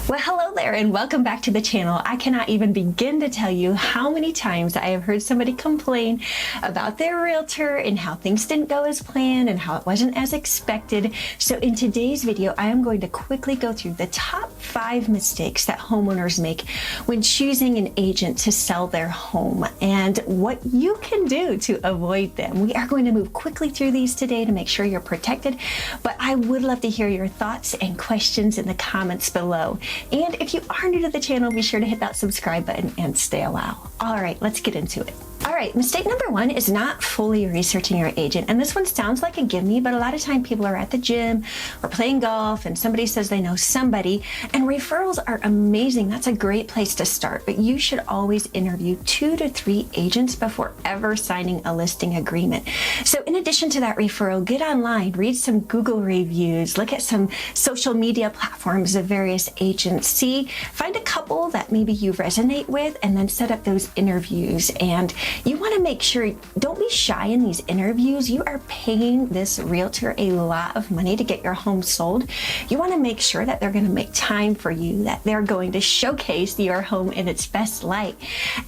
Well, hello there and welcome back to the channel. I cannot even begin to tell you how many times I have heard somebody complain about their realtor and how things didn't go as planned and how it wasn't as expected. So in today's video, I am going to quickly go through the top 5 mistakes that homeowners make when choosing an agent to sell their home and what you can do to avoid them. We are going to move quickly through these today to make sure you're protected, but I would love to hear your thoughts and questions in the comments below. And if you are new to the channel, be sure to hit that subscribe button and stay a while. All right, let's get into it. All right, mistake number 1 is not fully researching your agent. And this one sounds like a gimme, but a lot of time people are at the gym or playing golf and somebody says they know somebody, and referrals are amazing. That's a great place to start, but you should always interview 2 to 3 agents before ever signing a listing agreement. So in addition to that referral, get online, read some Google reviews, look at some social media platforms of various agents, find a couple that maybe you resonate with, and then set up those interviews. And you want to make sure, don't be shy in these interviews. You are paying this realtor a lot of money to get your home sold. You want to make sure that they're going to make time for you, that they're going to showcase your home in its best light,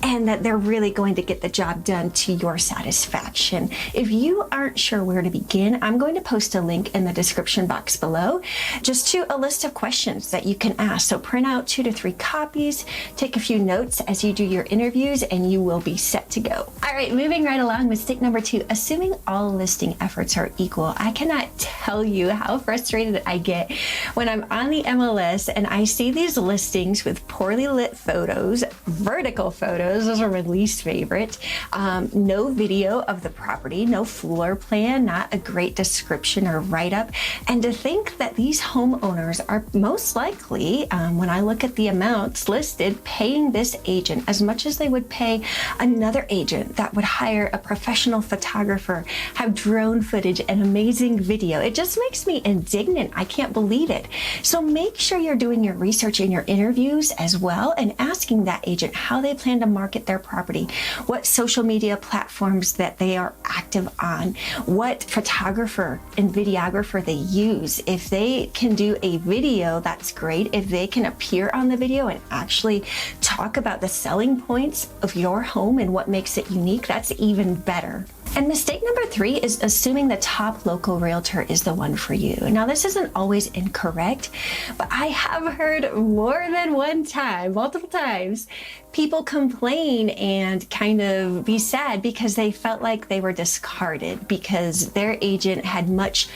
and that they're really going to get the job done to your satisfaction. If you aren't sure where to begin, I'm going to post a link in the description box below just to a list of questions that you can ask. So print out 2 to 3 copies, take a few notes as you do your interviews, and you will be set to go. All right, moving right along, mistake number 2, assuming all listing efforts are equal. I cannot tell you how frustrated I get when I'm on the MLS and I see these listings with poorly lit photos, vertical photos, those are my least favorite, no video of the property, no floor plan, not a great description or write-up, and to think that these homeowners are most likely, when I look at the amounts listed, paying this agent as much as they would pay another agent that would hire a professional photographer, have drone footage and amazing video. It just makes me indignant. I can't believe it. So make sure you're doing your research in your interviews as well and asking that agent how they plan to market their property, what social media platforms that they are active on, what photographer and videographer they use. If they can do a video, that's great. If they can appear on the video and actually talk about the selling points of your home and what makes it unique, that's even better. And mistake number 3 is assuming the top local realtor is the one for you. Now, this isn't always incorrect, but I have heard more than one time, multiple times, people complain and kind of be sad because they felt like they were discarded because their agent had much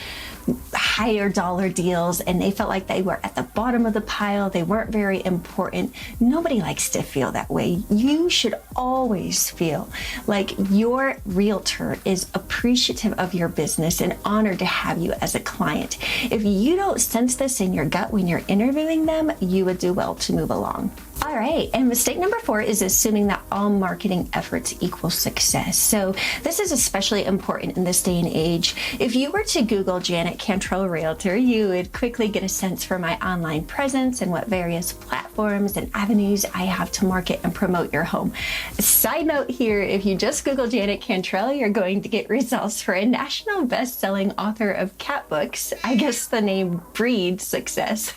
higher dollar deals and they felt like they were at the bottom of the pile. They weren't very important. Nobody likes to feel that way. You should always feel like your realtor is appreciative of your business and honored to have you as a client. If you don't sense this in your gut when you're interviewing them, you would do well to move along. All right, and mistake number 4 is assuming that all marketing efforts equal success. So this is especially important in this day and age. If you were to Google Janet Cantrell Realtor, you would quickly get a sense for my online presence and what various platforms and avenues I have to market and promote your home. Side note here, if you just Google Janet Cantrell, you're going to get results for a national best-selling author of cat books. I guess the name breeds success.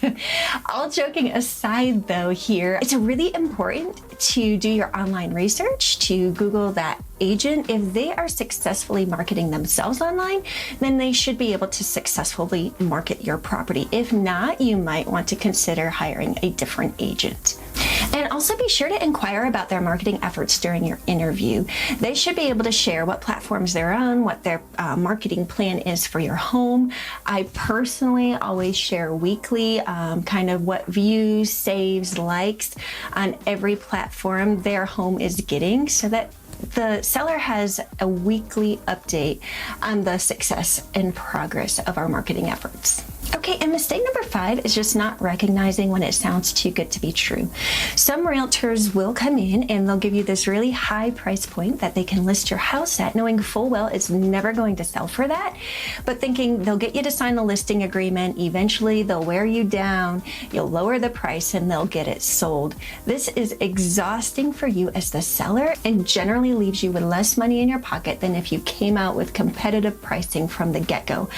All joking aside though here, it's really important to do your online research, to Google that agent. If they are successfully marketing themselves online, then they should be able to successfully market your property. If not, you might want to consider hiring a different agent. And also be sure to inquire about their marketing efforts during your interview. They should be able to share what platforms they're on, what their marketing plan is for your home. I personally always share weekly kind of what views, saves, likes on every platform their home is getting so that the seller has a weekly update on the success and progress of our marketing efforts. Okay, and mistake number 5 is just not recognizing when it sounds too good to be true. Some realtors will come in and they'll give you this really high price point that they can list your house at, knowing full well it's never going to sell for that, but thinking they'll get you to sign the listing agreement, eventually they'll wear you down, you'll lower the price, and they'll get it sold. This is exhausting for you as the seller and generally leaves you with less money in your pocket than if you came out with competitive pricing from the get-go.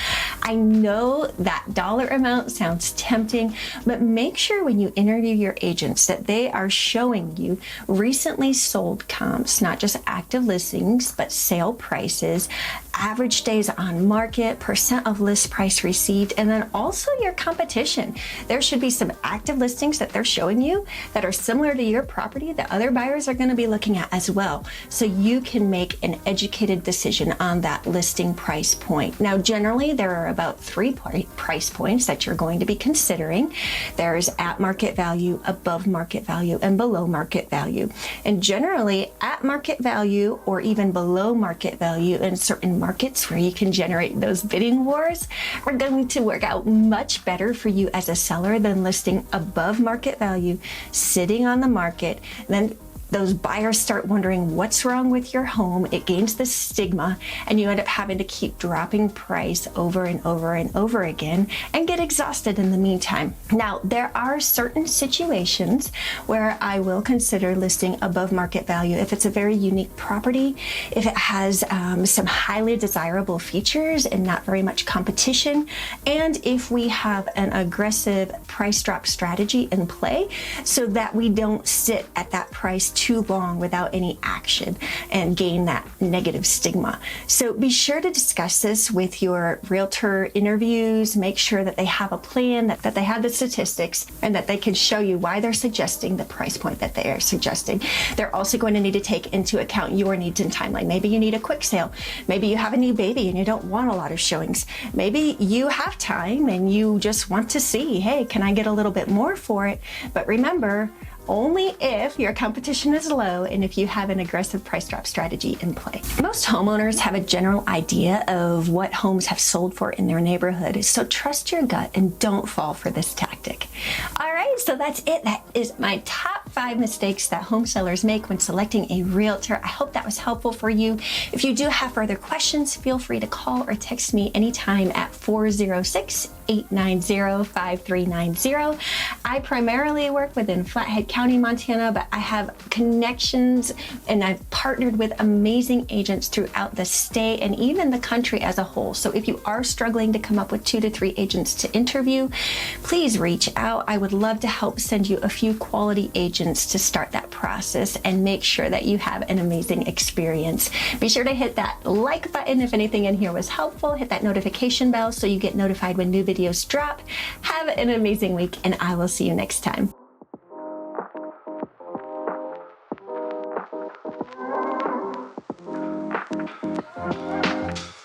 I know that dollar amount sounds tempting, but make sure when you interview your agents that they are showing you recently sold comps, not just active listings, but sale prices, average days on market, percent of list price received, and then also your competition. There should be some active listings that they're showing you that are similar to your property that other buyers are going to be looking at as well. So you can make an educated decision on that listing price point. Now, generally, there are about three price points that you're going to be considering. There's at market value, above market value, and below market value. And generally, at market value or even below market value in certain markets where you can generate those bidding wars are going to work out much better for you as a seller than listing above market value, sitting on the market. Then those buyers start wondering what's wrong with your home. It gains this stigma, and you end up having to keep dropping price over and over and over again and get exhausted in the meantime. Now, there are certain situations where I will consider listing above market value if it's a very unique property, if it has some highly desirable features and not very much competition, and if we have an aggressive price drop strategy in play so that we don't sit at that price too long without any action and gain that negative stigma. So be sure to discuss this with your realtor interviews. Make sure that they have a plan, that they have the statistics, and that they can show you why they're suggesting the price point that they are suggesting. They're also going to need to take into account your needs and timeline. Maybe you need a quick sale. Maybe you have a new baby and you don't want a lot of showings. Maybe you have time and you just want to see, hey, can I get a little bit more for it? But remember, only if your competition is low and if you have an aggressive price drop strategy in play. Most homeowners have a general idea of what homes have sold for in their neighborhood, so trust your gut and don't fall for this tactic. All right, so that's it. That is my top 5 mistakes that home sellers make when selecting a realtor. I hope that was helpful for you. If you do have further questions, feel free to call or text me anytime at 406-890-5390. I primarily work within Flathead County, Montana, but I have connections and I've partnered with amazing agents throughout the state and even the country as a whole. So if you are struggling to come up with 2 to 3 agents to interview, please reach out. I would love to help send you a few quality agents to start that process and make sure that you have an amazing experience. Be sure to hit that like button if anything in here was helpful. Hit that notification bell so you get notified when new videos drop. Have an amazing week, and I will see you next time.